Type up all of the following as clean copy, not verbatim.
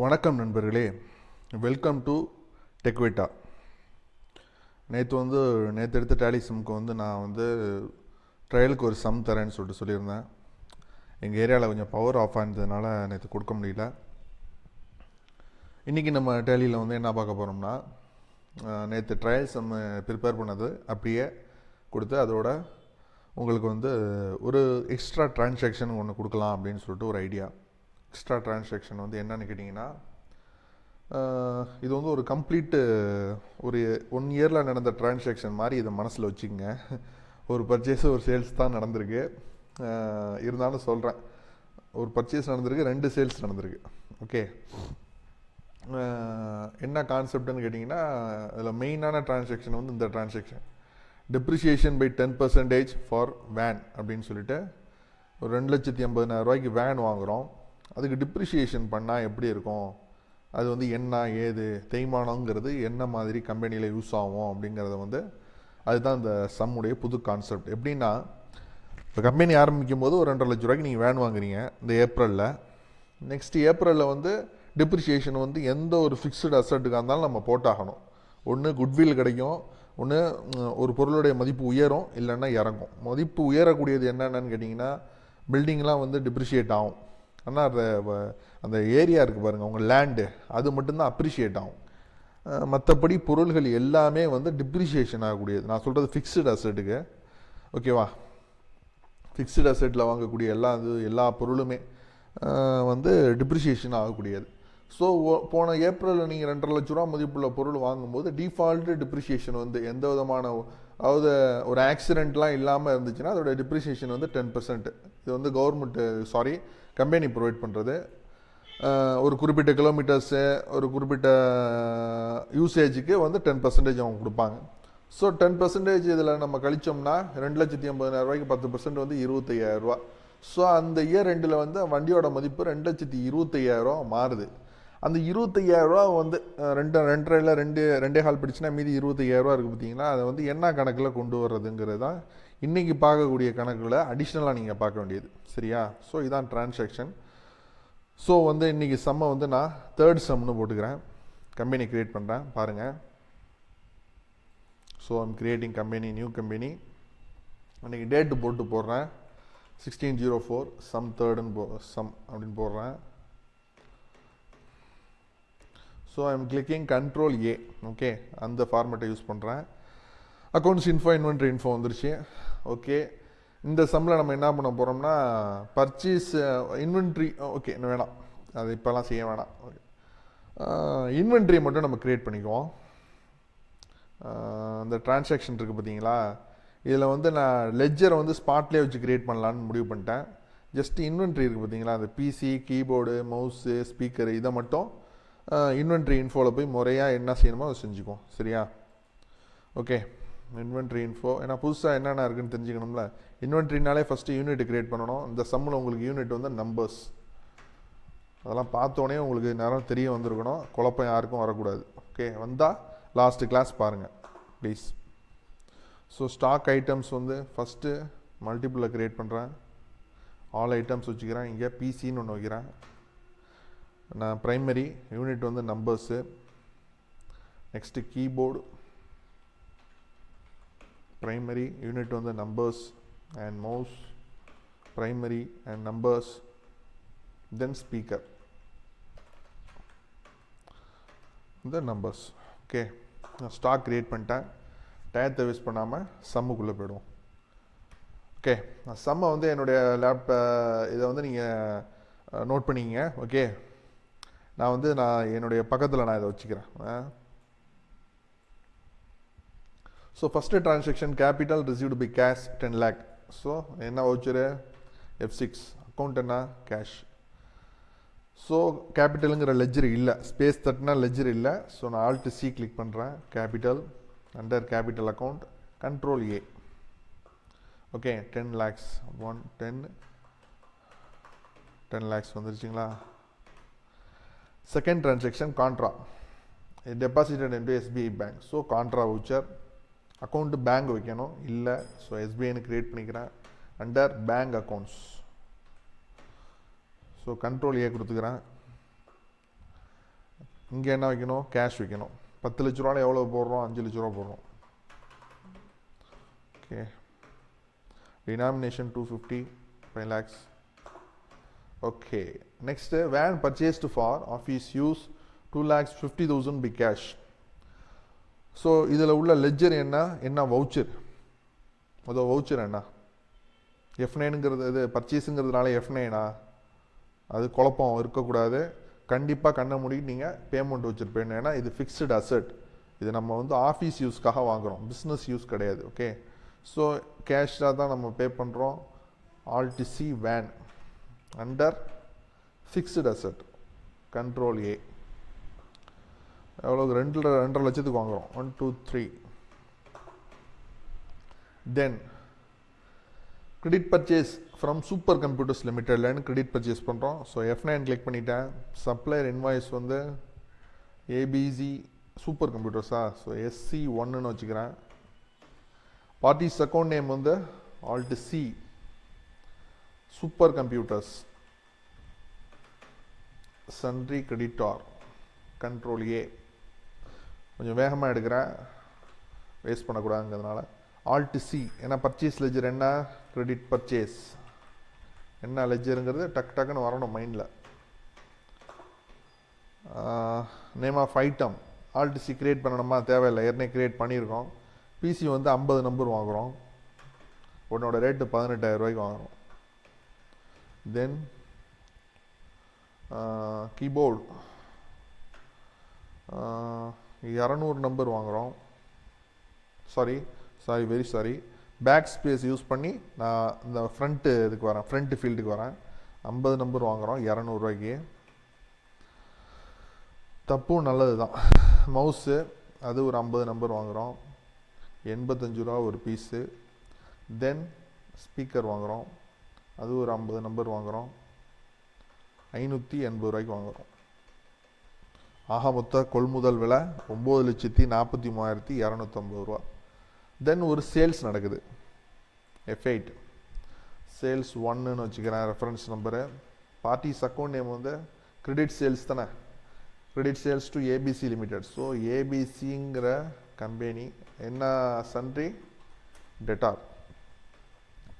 வணக்கம் நண்பர்களே, welcome to டெக்வேட்டா. நேற்று எடுத்த டேலி சம்க்கு நான் ட்ரையலுக்கு ஒரு சம் தரேன்னு சொல்லியிருந்தேன். எங்கள் ஏரியாவில் கொஞ்சம் பவர் ஆஃப் ஆனதுனால நேற்று கொடுக்க முடியல. இன்றைக்கி நம்ம டேலியில் என்ன பார்க்க போகிறோம்னா, நேற்று ட்ரையல் சம் ப்ரிப்பேர் பண்ணது அப்படியே கொடுத்து அதோட உங்களுக்கு ஒரு எக்ஸ்ட்ரா டிரான்சாக்ஷன் ஒன்று கொடுக்கலாம் அப்படின்னு சொல்லிட்டு ஒரு ஐடியா. எக்ஸ்ட்ரா டிரான்சாக்ஷன் என்னன்னு கேட்டிங்கன்னா, இது ஒரு கம்ப்ளீட்டு ஒரு 1 இயரில் நடந்த டிரான்சாக்ஷன் மாதிரி இதை மனசில் வச்சுக்கோங்க. ஒரு பர்ச்சேஸ் ஒரு சேல்ஸ் தான் நடந்திருக்கு. இருந்தாலும் சொல்கிறேன், ஒரு பர்ச்சேஸ் நடந்திருக்கு, 2 சேல்ஸ் நடந்திருக்கு. ஓகே, என்ன கான்செப்ட்னு கேட்டிங்கன்னா, இதில் மெயினான டிரான்சாக்ஷன் இந்த transaction depreciation by 10% for van அப்படின்னு சொல்லிட்டு ஒரு 2,80,000 ரூபாய்க்கு வேன் வாங்குகிறோம். அதுக்கு டிப்ரிஷியேஷன் பண்ணால் எப்படி இருக்கும், அது என்ன ஏது தேய்மானங்கிறது என்ன மாதிரி கம்பெனியில் யூஸ் ஆகும் அப்படிங்கிறத அதுதான் இந்த சம்முடைய புது கான்செப்ட். எப்படின்னா, இப்போ கம்பெனி ஆரம்பிக்கும் போது ஒரு 2,50,000 ரூபாய்க்கு நீங்கள் வேன் வாங்குறீங்க இந்த ஏப்ரலில். நெக்ஸ்ட் ஏப்ரலில் டிப்ரிஷியேஷன் எந்த ஒரு ஃபிக்ஸ்டு அசட்டுக்காக இருந்தாலும் நம்ம போட்டாகணும். ஒன்று குட்வில் கிடைக்கும், ஒன்று ஒரு பொருளுடைய மதிப்பு உயரும், இல்லைன்னா இறங்கும். மதிப்பு உயரக்கூடியது என்னென்னு கேட்டிங்கன்னா, பில்டிங்லாம் டிப்ரிஷியேட் ஆகும். ஆனால் அந்த ஏரியா இருக்குது பாருங்கள், உங்கள் லேண்டு, அது மட்டும்தான் அப்ரிஷியேட் ஆகும். மற்றபடி பொருள்கள் எல்லாமே டிப்ரிஷியேஷன் ஆகக்கூடியது. நான் சொல்கிறது ஃபிக்ஸ்டு அசட்டுக்கு. ஓகேவா, ஃபிக்ஸ்டு அசட்டில் வாங்கக்கூடிய எல்லா பொருளுமே டிப்ரிஷியேஷன் ஆகக்கூடியது. ஸோ போன ஏப்ரலில் நீங்கள் 2,50,000 ரூபா மதிப்புள்ள பொருள் வாங்கும்போது டிஃபால்ட்டு டிப்ரிஷியேஷன் எந்த விதமான அதாவது ஒரு ஆக்சிடெண்ட்லாம் இல்லாமல் இருந்துச்சுன்னா அதோட டிப்ரிஷியேஷன் 10%. இது கவர்மெண்ட்டு கம்பெனி ப்ரொவைட் பண்ணுறது. ஒரு குறிப்பிட்ட கிலோமீட்டர்ஸு ஒரு குறிப்பிட்ட யூசேஜுக்கு 10% அவங்க கொடுப்பாங்க. ஸோ 10% இதில் நம்ம கழிச்சோம்னா 2,80,000 ரூபாய்க்கு 10% 25,000 ரூபா. ஸோ அந்த இயர் ரெண்டில் வண்டியோட மதிப்பு 2,25,000 ரூபா மாறுது. அந்த 25,000 ரூபா 2.5 பிடிச்சுன்னா மீதி 25,000 ரூபா இருக்குது பார்த்தீங்களா. அதை என்ன கணக்கில் கொண்டு வர்றதுங்கிறது தான் இன்றைக்கி பார்க்கக்கூடிய கணக்கில் அடிஷ்னலாக நீங்கள் பார்க்க வேண்டியது. சரியா? ஸோ இதான் டிரான்சாக்ஷன். ஸோ இன்றைக்கி சம்மை நான் 3rd சம்னு போட்டுக்கிறேன். கம்பெனி க்ரியேட் பண்ணுறேன் பாருங்கள். So I'm creating company, new company. அன்றைக்கி டேட்டு போடுறேன் 16/04 சம் 3rd சம் அப்படின்னு போடுறேன். So I'm clicking Control A. Okay, அந்த ஃபார்மேட்டை யூஸ் பண்ணுறேன். அக்கௌண்ட்ஸ் இன்ஃபோ, இன்வென்ட்ரி இன்ஃபோ வந்துருச்சு. ஓகே, இந்த சம்மில் நம்ம என்ன பண்ண போகிறோம்னா, பர்ச்சேஸ் இன்வென்ட்ரி ஓகே இன்னும் வேணாம், அது இப்போலாம் செய்ய வேணாம். ஓகே, இன்வென்ட்ரியை மட்டும் நம்ம க்ரியேட் பண்ணிக்குவோம். இந்த டிரான்சாக்ஷன் இருக்குது பார்த்தீங்களா, இதில் நான் லெட்ஜரை ஸ்பாட்லேயே வச்சு க்ரியேட் பண்ணலான்னு முடிவு பண்ணிட்டேன். ஜஸ்ட் இன்வென்ட்ரி இருக்குது பார்த்தீங்களா, அந்த பிசி, கீபோர்டு, மவுஸு, ஸ்பீக்கரு, இதை மட்டும் இன்வென்ட்ரி இன்ஃபோவில் போய் முறையாக என்ன செய்யணுமோ அதை செஞ்சுக்குவோம். சரியா? ஓகே, இன்வென்ட்ரி இன்ஃபோ, ஏன்னா புதுசாக என்னென்ன இருக்குன்னு தெரிஞ்சுக்கணும்ல. இன்வென்ட்ரினாலே ஃபஸ்ட்டு யூனிட் க்ரியேட் பண்ணணும். இந்த சம்மில் உங்களுக்கு யூனிட் நம்பர்ஸ், அதெல்லாம் பார்த்தோன்னே உங்களுக்கு நேரம் தெரிய வந்திருக்கணும். குழப்பம் யாருக்கும் வரக்கூடாது. ஓகே, வந்தால் லாஸ்ட்டு கிளாஸ் பாருங்கள் please. So stock items first மல்டிபிளில் க்ரியேட் பண்ணுறேன். ஆல் ஐட்டம்ஸ் வச்சுக்கிறேன். இங்கே பிசின்னு ஒன்று வைக்கிறேன். நான் primary unit numbers. Next keyboard, primary unit numbers, and mouse, primary and numbers, then speaker, the numbers. Okay, நான் ஸ்டாக் க்ரியேட் பண்ணிட்டேன். டயத்தை வேஸ்ட் பண்ணாமல் சம்முக்குள்ளே போய்டுவோம். ஓகே, நான் சம்மை என்னுடைய இதை நீங்கள் நோட் பண்ணிங்க. ஓகே, நான் என்னுடைய பக்கத்தில் நான் இதை வச்சுக்கிறேன். So first transaction capital received by cash 10 lakh. So என்ன வவுச்சரு, F6. அக்கௌண்ட் என்ன, கேஷ். ஸோ கேபிட்டலுங்கிற லெஜர் இல்லை, ஸ்பேஸ் தட்டினா லெஜர் இல்லை. ஸோ நான் Alt C கிளிக் பண்ணுறேன். Capital, under capital account, Control A. Okay, 10 lakhs 10 lakhs வந்துருச்சுங்களா. Second transaction contra, deposited into SBI bank. So contra voucher. Account bank வைக்கணும் இல்லை, ஸோ எஸ்பிஐன்னு க்ரியேட் பண்ணிக்கிறேன். Under bank accounts, so Control A கொடுத்துக்கிறேன். இங்கே என்ன வைக்கணும், கேஷ் வைக்கணும். 10 லட்ச ரூபாவில் எவ்வளோ போடுறோம், 5 லட்ச ரூபா போடுறோம். Okay, denomination 250, 5 lakhs. Okay, next van purchased for office use 2,50,000 by cash. So இதில் உள்ள லெஜர் என்ன வவுச்சர், முதல் வவுச்சர் என்ன F9ங்கிறது, இது பர்ச்சேஸுங்கிறதுனால F9 அது குழப்பம் இருக்கக்கூடாது. கண்டிப்பாக கண்ணை மூடிட்டு நீங்கள் பேமெண்ட் வச்சுருப்பேன். ஏன்னா இது ஃபிக்ஸ்டு அசட், இது நம்ம வந்து ஆஃபீஸ் யூஸ்க்காக வாங்குகிறோம், பிஸ்னஸ் யூஸ் கிடையாது. ஓகே, ஸோ கேஷாக தான் நம்ம பே பண்ணுறோம். Alt C van under fixed asset, control A. எவ்வளோ, 2.5 லட்சத்துக்கு வாங்குகிறோம். 1 2 3. Then credit purchase from super computers லிமிடெட்லேருந்து கிரெடிட் பர்ச்சேஸ் பண்ணுறோம். ஸோ F9 கிளிக் பண்ணிட்டேன். சப்ளையர் இன்வாய்ஸ் வந்து ABC சூப்பர் கம்ப்யூட்டர்ஸா, ஸோ SC1ன்னு வச்சுக்கிறேன். பார்ட்டிஸ் அக்கௌண்ட் நேம் வந்து Alt C super computers, sundry creditor, control A. கொஞ்சம் வேகமாக எடுக்கிறேன், வேஸ்ட் பண்ணக்கூடாதுங்கிறதுனால. Alt C, ஏன்னா பர்ச்சேஸ் லெஜர் என்ன, கிரெடிட் பர்ச்சேஸ் என்ன லெஜருங்கிறது டக்குன்னு வரணும் மைண்டில். Name of item Alt C create பண்ணணுமா, தேவையில்லை, ஏற்கனவே கிரியேட் பண்ணியிருக்கோம். பிசி வந்து 50 நம்பர் வாங்குகிறோம். உன்னோட ரேட்டு 18,000 ரூபாய்க்கு வாங்குகிறோம். தென் கீபோர்டு 200 நம்பர் வாங்குகிறோம். Very sorry, back space use பண்ணி நான் இந்த ஃப்ரண்ட்டு இதுக்கு வரேன், ஃப்ரண்ட்டு ஃபீல்டுக்கு வரேன். 50 நம்பர் வாங்குகிறோம் 200 ரூபாய்க்கு. தப்பும் நல்லது தான். மவுஸு அது ஒரு 50 நம்பர் வாங்குகிறோம், 85 ரூபா ஒரு பீஸு. தென் ஸ்பீக்கர் வாங்குகிறோம், அது ஒரு 50 நம்பர் வாங்குகிறோம், 580 ரூபாய்க்கு வாங்குகிறோம். ஆக மொத்த கொள்முதல் விலை 9,43,250 ரூபா. தென் ஒரு சேல்ஸ் நடக்குது, F8 சேல்ஸ் 1ன்னு வச்சுக்கிறேன் reference number. Parties account name வந்து கிரெடிட் சேல்ஸ் தானே, credit sales to ABC limited. So ABCங்கிற கம்பெனி என்ன, sundry debtor,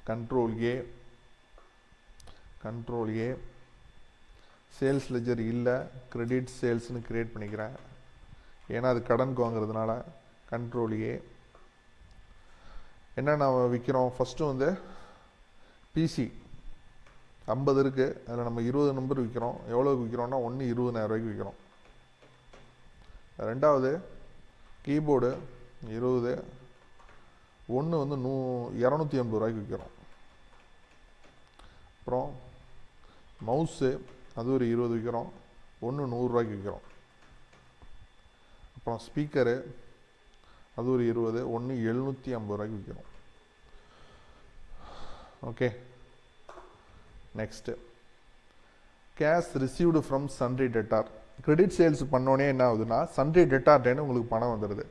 control A. Sales ledger இல்லை, கிரெடிட் சேல்ஸ்னு கிரியேட் பண்ணிக்கிறேன், ஏன்னா அது கடனுக்கு வாங்குறதுனால. Control A. என்ன நான் விற்கிறோம், ஃபஸ்ட்டு வந்து பிசி 50 இருக்குது, அதில் நம்ம 20 நம்பர் விற்கிறோம். எவ்வளோக்கு விற்கிறோம்னா 1 20,000 ரூபாய்க்கு விற்கிறோம். ரெண்டாவது கீபோர்டு 20, 1 வந்து 280 ரூபாய்க்கு விற்கிறோம். அப்புறம் மவுஸு அது ஒரு 20 விற்கிறோம், 1 100 ரூபாய்க்கு விற்கிறோம். அப்புறம் ஸ்பீக்கரு அது ஒரு 20, 1 750 ரூபாய்க்கு விற்கிறோம். Okay, next cash received from sundry debtor. Credit sales பண்ணோன்னே என்ன ஆகுதுன்னா, சன்ட்ரி டெட்டார்ட்டேன்னு உங்களுக்கு பணம் வந்துடுது.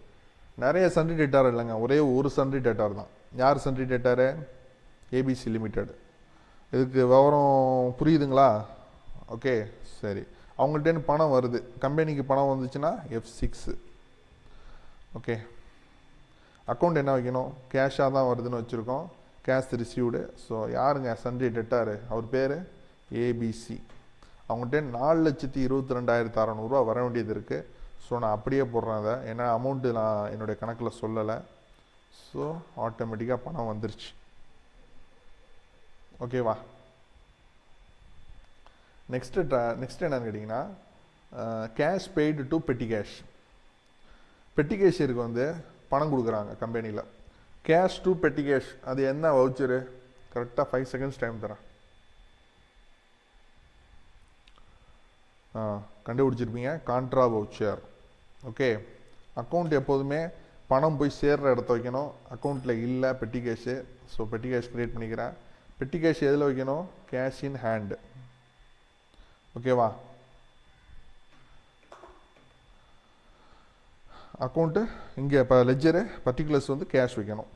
நிறைய சன்ட்ரி டெட்டார் இல்லைங்க, ஒரே ஒரு சன்ட்ரி டெட்டார் தான். யார் சன்ட்ரி டெட்டாரு, ABC லிமிடெட். இதுக்கு விவரம் புரியுதுங்களா? ஓகே, சரி. அவங்கள்ட்டேருந்து பணம் வருது, கம்பெனிக்கு பணம் வந்துச்சுன்னா F6. ஓகே, அக்கௌண்ட் என்ன வைக்கணும், கேஷாக தான் வருதுன்னு வச்சுருக்கோம், கேஷ் ரிசீவ்டு. ஸோ யாருங்க சன்ட்ரி டெட்டாரு, அவர் பேர் ABC. அவங்கள்ட்ட 4,22,600 ரூபா வர வேண்டியது இருக்குது. ஸோ நான் அப்படியே போடுறேன் அதை, ஏன்னா அமௌண்ட்டு நான் என்னுடைய கணக்கில் சொல்லலை. ஸோ ஆட்டோமேட்டிக்காக பணம் வந்துருச்சு. ஓகேவா? நெக்ஸ்ட்டு என்னன்னு கேட்டிங்கன்னா, கேஷ் பெய்டு டு பெட்டி கேஷ். பெட்டி கேஷியருக்கு வந்து பணம் கொடுக்குறாங்க கம்பெனியில். கேஷ் டு பெட்டி கேஷ், அது என்ன வவுச்சரு, கரெக்டாக 5 செகண்ட்ஸ் டைம் தரேன். கண்டுபிடிச்சிருப்பீங்க, கான்ட்ரா வவுச்சர். ஓகே, அக்கௌண்ட் எப்போதுமே பணம் போய் சேர்ற இடத்த வைக்கணும். அக்கௌண்ட்டில் இல்லை petty cash, so petty cash create பண்ணிக்கிறேன். பெட்டி கேஷ் எதில் வைக்கணும், கேஷ் இன் ஹேண்டு. ஓகேவா? அக்கௌண்ட்டு இங்கே இப்போ லெஜரு பர்டிகுலர்ஸ் வந்து கேஷ் வைக்கணும்.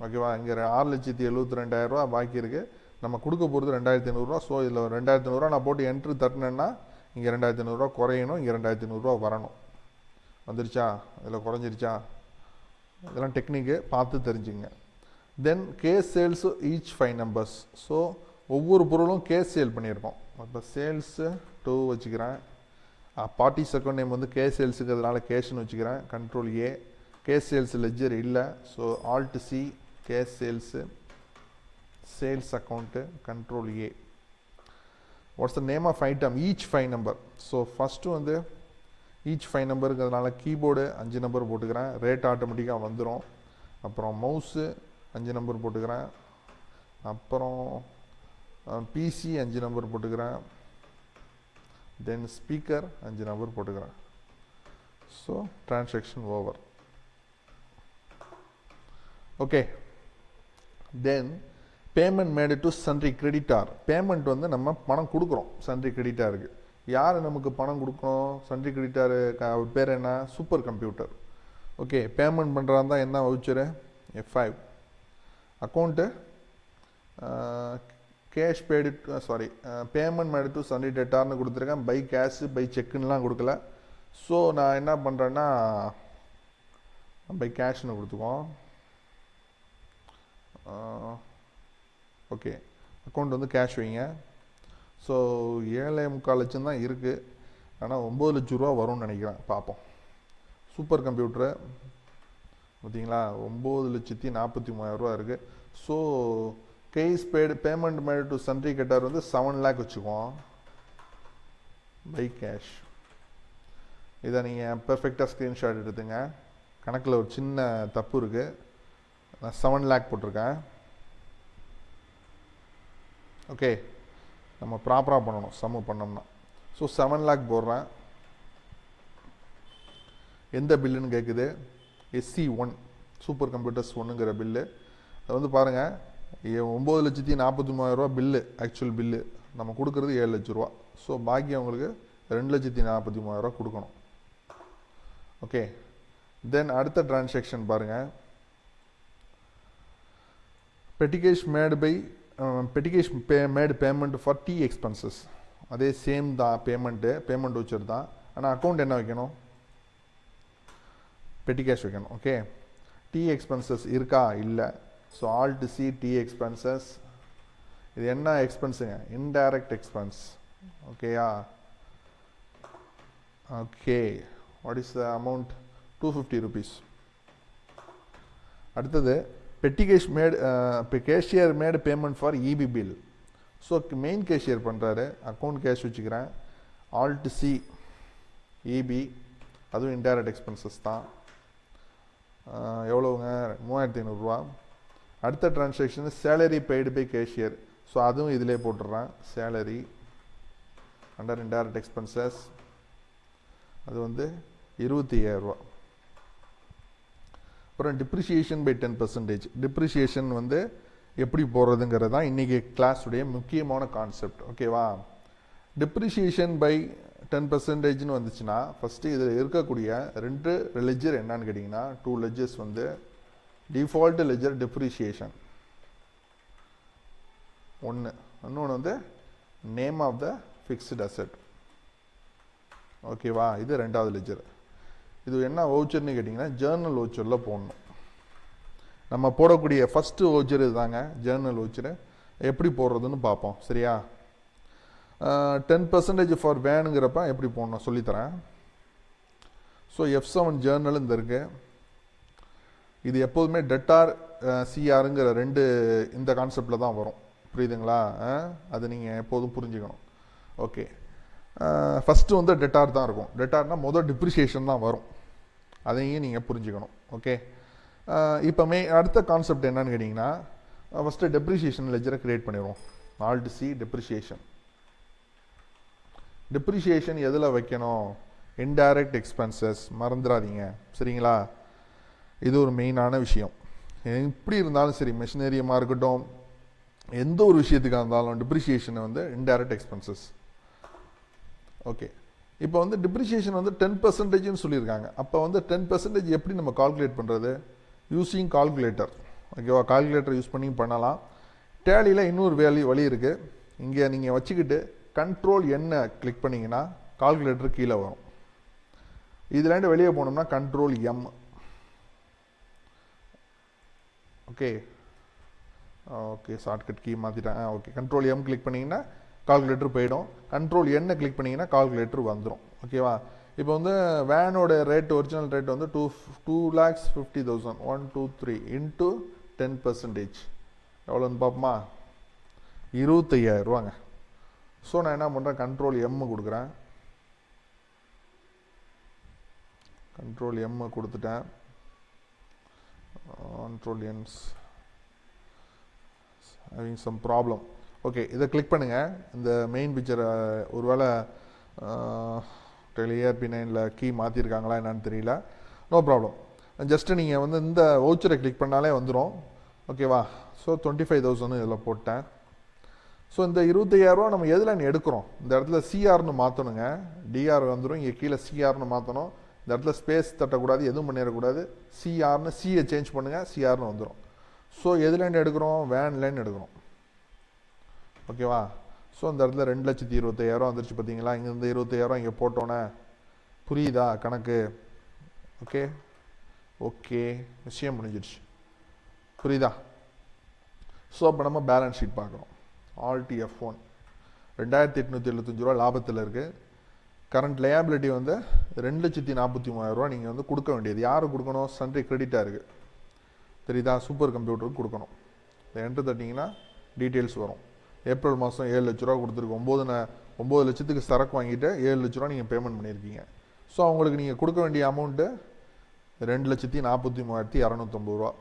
ஓகேவா? இங்கே 6,72,000 ரூபா பாக்கி இருக்குது. நம்ம கொடுக்க போகிறது 2,500 ரூபா. ஸோ இதில் 2,500 ரூபா நான் போட்டு என்ட்ரு தட்டினேன்னா இங்கே 2500 குறையணும், இங்கே 2500 வரணும். வந்துருச்சா? இதில் குறைஞ்சிருச்சா? இதெல்லாம் டெக்னிக்கு பார்த்து தெரிஞ்சுங்க. Then cash sales each 5 numbers. So ஒவ்வொரு பொருளும் கேஸ் சேல் பண்ணியிருக்கோம். இப்போ சேல்ஸு 2 வச்சுக்கிறேன். பார்ட்டி செகண்ட் நேம் வந்து கேஸ் சேல்ஸுங்கிறதுனால கேஷ்னு வச்சுக்கிறேன். Control A. Cash sales ledger இல்லை, so alt C. Cash sales sales account control A. What's the name of item each 5 number. So first வந்து ஈச் 5 நம்பருங்கிறதுனால கீபோர்டு 5 நம்பர் போட்டுக்கிறேன். Rate ஆட்டோமேட்டிக்காக வந்துடும். அப்புறம் மவுஸு 5 நம்பர் போட்டுக்கிறேன். அப்புறம் பிசி 5 நம்பர் போட்டுக்கிறேன். தென் ஸ்பீக்கர் 5 நம்பர் போட்டுக்கிறேன். So transaction over. Okay. Then payment made to sundry creditor. Payment வந்து நம்ம பணம் கொடுக்குறோம் சன்ட்ரி கிரெடிட்டாருக்கு. யார் நமக்கு பணம் கொடுக்கணும்? சன்ட்ரி கிரெடிட்டாரு அவர் பேர் என்ன? Super computer. ஓகே. பேமெண்ட் பண்ணுறதா இருந்தால் என்ன voucher? F5. Account cash paid payment made to sundry டெட்டார்னு கொடுத்துருக்கேன். பை கேஷு பை செக்குன்னெலாம் கொடுக்கல. ஸோ நான் என்ன பண்ணுறேன்னா பை கேஷ்னு கொடுத்துக்குவோம். ஓகே. அக்கௌண்ட் வந்து கேஷ் வைங்க. ஸோ 7.25 லட்சம் தான் இருக்குது. ஆனால் 9 லட்ச ரூபா வரும்னு நினைக்கிறேன். பார்ப்போம். சூப்பர் கம்ப்யூட்டரு பார்த்தீங்களா? 9,43,000 இருக்குது. So cash paid payment made to sundry debtor வந்து 7 lakh வச்சுக்குவோம். By cash. இதை நீங்கள் பெர்ஃபெக்டாக ஸ்க்ரீன்ஷாட் எடுத்துங்க. கணக்கில் ஒரு சின்ன தப்பு இருக்குது. நான் 7 lakh போட்டிருக்கேன். ஓகே. நம்ம ப்ராப்பராக பண்ணணும் சம்மு பண்ணோம்னா. ஸோ 7 lakh போடுறேன். எந்த பில்லுன்னு கேட்குது? SC1 super computers 1ங்கிற bill. அது வந்து பாருங்கள் 9,43,000 பில்லு. ஆக்சுவல் பில்லு நம்ம கொடுக்குறது 7 லட்ச ரூபா. ஸோ பாக்கி அவங்களுக்கு 2,43,000 கொடுக்கணும். ஓகே. தென் அடுத்த டிரான்சாக்ஷன் பாருங்கள். Petty cash made by petty cash made payment for tea expenses. அதே சேம் தான் பேமெண்ட் வச்சர் தான். ஆனால் அக்கௌண்ட் என்ன வைக்கணும்? பெட்டி கேஷ் வைக்கணும். ஓகே. டீ எக்ஸ்பென்சஸ் இருக்கா? இல்லை. So alt C tea expenses. இது என்ன எக்ஸ்பென்ஸுங்க? Indirect expense. ஓகேயா? Okay. What is the amount? 250 rupees. அடுத்தது petty cash made cashier made payment for EB bill. So main cashier பண்ணுறாரு. அக்கௌண்ட் கேஷ் வச்சுக்கிறேன். Alt C EB. அதுவும் இன்டைரக்ட் எக்ஸ்பென்சஸ் தான். எவ்வளோங்க? 3,500 ரூபா. அடுத்த transaction salary paid by cashier. So அதுவும் இதிலே போட்டுடுறேன். Salary under indirect expenses. அது வந்து 25,000 ரூபா. அப்புறம் டிப்ரிசியேஷன் பை 10%. டிப்ரிசியேஷன் வந்து எப்படி போடுறதுங்கிறது தான் இன்றைக்கி கிளாஸுடைய முக்கியமான கான்செப்ட். ஓகேவா? டிப்ரிசியேஷன் பை 10%ன்னு வந்துச்சுன்னா ஃபஸ்ட்டு இதில் இருக்கக்கூடிய 2 லெஜர் என்னன்னு கேட்டிங்கன்னா 2 லெஜர்ஸ் வந்து டிஃபால்ட் லெஜர் டிப்ரிசியேஷன் ஒன்று. இன்னொன்று வந்து name of the fixed asset. ஓகேவா? இது 2வது லெஜர். இது என்ன வவுச்சர்னு கேட்டிங்கன்னா ஜேர்னல் வவுச்சரில் போடணும். நம்ம போடக்கூடிய ஃபஸ்ட்டு வவுச்சர் இதுதாங்க ஜேர்னல் வவுச்சரு. எப்படி போடுறதுன்னு பார்ப்போம். சரியா? 10% ஃபார் வேனுங்கிறப்ப எப்படி போடணும் சொல்லித்தரேன். ஸோ F7 ஜேர்னல் இந்த இருக்குது. இது எப்போதுமே டெட்டார் சிஆருங்கிற 2 இந்த கான்செப்டில் தான் வரும். புரியுதுங்களா? அது நீங்கள் எப்போதும் புரிஞ்சுக்கணும். ஓகே. ஃபஸ்ட்டு வந்து டெட்டார் தான் இருக்கும். டெட்டார்னால் முதல் டிப்ரிசியேஷன் தான் வரும். அதையும் நீங்கள் புரிஞ்சுக்கணும். ஓகே. இப்போ அடுத்த கான்செப்ட் என்னன்னு கேட்டிங்கன்னா ஃபஸ்ட்டு டெப்ரிசியேஷன் லெஜரை க்ரியேட் பண்ணிடுவோம். Alt C depreciation. டெப்ரிசியேஷன் எதில் வைக்கணும்? Indirect expenses. மறந்துடாதீங்க. சரிங்களா? இது ஒரு மெயினான விஷயம். எப்படி இருந்தாலும் சரி, மெஷினரியமாக இருக்கட்டும், எந்த ஒரு விஷயத்துக்காக இருந்தாலும் டிப்ரிசியேஷன் வந்து இன்டைரக்ட் எக்ஸ்பென்சஸ். ஓகே. இப்போ வந்து டிப்ரிசியேஷன் வந்து 10%ன்னு சொல்லியிருக்காங்க. அப்போ வந்து 10% எப்படி நம்ம கால்குலேட் பண்ணுறது? Using calculator. ஓகேவா? கால்குலேட்டர் யூஸ் பண்ணி பண்ணலாம். டேலியில் இன்னொரு வழி இருக்குது. இங்கே நீங்கள் வச்சுக்கிட்டு கண்ட்ரோல் என்ன கிளிக் பண்ணிங்கன்னா கால்குலேட்டர் கீழே வரும். இதுலேருந்து வெளியே போனோம்னா control M. Okay okay, shortcut key மாற்றிட்டேன். ஓகே, கண்ட்ரோல் எம் கிளிக் பண்ணிங்கன்னா கால்குலேட்டர் போயிடும். கண்ட்ரோல் என்ன கிளிக் பண்ணிங்கன்னா கால்குலேட்டர் வந்துடும். ஓகேவா? இப்போ வந்து வேனோட ரேட், ஒரிஜினல் ரேட் வந்து 2,50,000 1 2 3 இன்ட்டு 10%. எவ்வளோன்னு பார்ப்போமா? 25,000 ரூபாங்க. ஸோ நான் என்ன பண்ணுறேன், கண்ட்ரோல் எம் கொடுக்குறேன். கண்ட்ரோல் எம் கொடுத்துட்டேன். Control ends having some problem. Okay, இதை கிளிக் பண்ணுங்கள். இந்த மெயின் பிக்சரை ஒருவேளை ERP9 கீ மாற்றிருக்காங்களா என்னன்னு தெரியல. No problem. ஜஸ்ட்டு நீங்கள் வந்து இந்த வவுச்சரை கிளிக் பண்ணாலே வந்துடும். ஓகேவா? ஸோ 25,000 இதில் போட்டேன். ஸோ இந்த 25,000 ரூபா நம்ம எதில் எடுக்கிறோம்? இந்த இடத்துல சிஆர்னு மாற்றணுங்க. டிஆர் வந்துடும், இங்கே கீழே சிஆர்னு மாற்றணும். இந்த இடத்துல ஸ்பேஸ் தட்டக்கூடாது, எதுவும் பண்ணிடக்கூடாது. சிஆர்னு சியை சேஞ்ச் பண்ணுங்கள், சிஆர்னு வந்துடும். ஸோ எதுலேருந்து எடுக்கிறோம்? வேன்லேருந்து எடுக்கிறோம். ஓகேவா? ஸோ இந்த இடத்துல 2,25,000 வந்துருச்சு பார்த்தீங்களா? இங்கேருந்து 25,000 இங்கே போட்டோன்னே புரியுதா கணக்கு? ஓகே ஓகே, விஷயம் முடிஞ்சிடுச்சு. புரியுதா? ஸோ அப்போ நம்ம பேலன்ஸ் ஷீட் பார்க்குறோம். ஆல்ட் F1 2,875 ரூபா லாபத்தில் இருக்குது. கரண்ட் லையாபிலிட்டி வந்து 2,43,000 ரூபா நீங்கள் வந்து கொடுக்க வேண்டியது. யாருக்கு கொடுக்கணும்? சன்ட்ரி கிரெடிட்டாக இருக்குது. தெரியுதா? சூப்பர் கம்ப்யூட்டருக்கு கொடுக்கணும். இதை என்ட்ரு தட்டிங்கன்னா டீட்டெயில்ஸ் வரும். ஏப்ரல் மாதம் 7 லட்ச ரூபா கொடுத்துருக்கு. 9 லட்சத்துக்கு சரக்கு வாங்கிட்டு 7 லட்ச ரூபா நீங்கள் பேமெண்ட் பண்ணியிருக்கீங்க. ஸோ அவங்களுக்கு நீங்கள் கொடுக்க வேண்டிய அமௌண்ட்டு 2,43,250 ரூபா.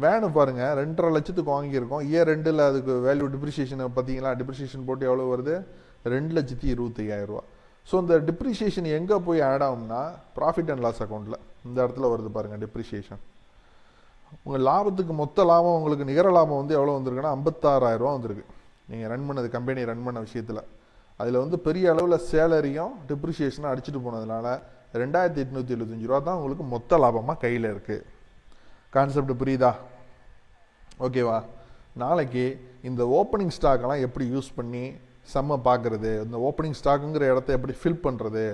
வேனு பாருங்கள், 2.5 லட்சத்துக்கு வாங்கியிருக்கோம். இயர் 2ல் அதுக்கு வேல்யூ டிப்ரிசியேஷன் பார்த்தீங்களா? டிப்ரிசியேஷன் போட்டு எவ்வளோ வருது? 2,25,000 ரூபா. ஸோ இந்த டிப்ரிசியேஷன் எங்கே போய் ஆட் ஆகும்னா ப்ராஃபிட் அண்ட் லாஸ் அக்கௌண்ட்டில் இந்த இடத்துல வருது பாருங்கள் டிப்ரிசியேஷன். உங்கள் லாபத்துக்கு மொத்த லாபம், உங்களுக்கு நிகர லாபம் வந்து எவ்வளோ வந்திருக்குன்னா 56,000 ரூபா வந்திருக்கு. நீங்கள் ரன் பண்ணது, கம்பெனி ரன் பண்ண விஷயத்தில் அதில் வந்து பெரிய அளவில் சேலரியும் டிப்ரிசியேஷனும் அடிச்சுட்டு போனதுனால 2,875 ரூபா தான் உங்களுக்கு மொத்த லாபமாக கையில் இருக்குது. கான்செப்ட் புரியுதா? ஓகேவா? நாளைக்கு இந்த ஓப்பனிங் ஸ்டாக்கெல்லாம் எப்படி யூஸ் பண்ணி செம்ம பார்க்குறது, இந்த ஓப்பனிங் ஸ்டாக்குங்கிற இடத்த எப்படி ஃபில் பண்ணுறது,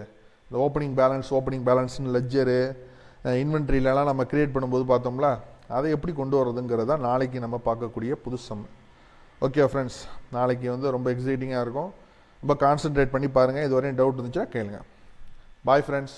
இந்த ஓப்பனிங் பேலன்ஸ்னு லெட்ஜரு இன்வென்ட்ரியிலலாம் நம்ம க்ரியேட் பண்ணும்போது பார்த்தோம்ல, அதை எப்படி கொண்டு வர்றதுங்கிறத நாளைக்கு நம்ம பார்க்கக்கூடிய புது சம். ஓகே ஃப்ரெண்ட்ஸ், நாளைக்கு வந்து ரொம்ப எக்ஸைட்டிங்காக இருக்கும். ரொம்ப கான்சென்ட்ரேட் பண்ணி பாருங்கள். இதுவரையும் டவுட் இருந்துச்சா கேளுங்க. Bye friends.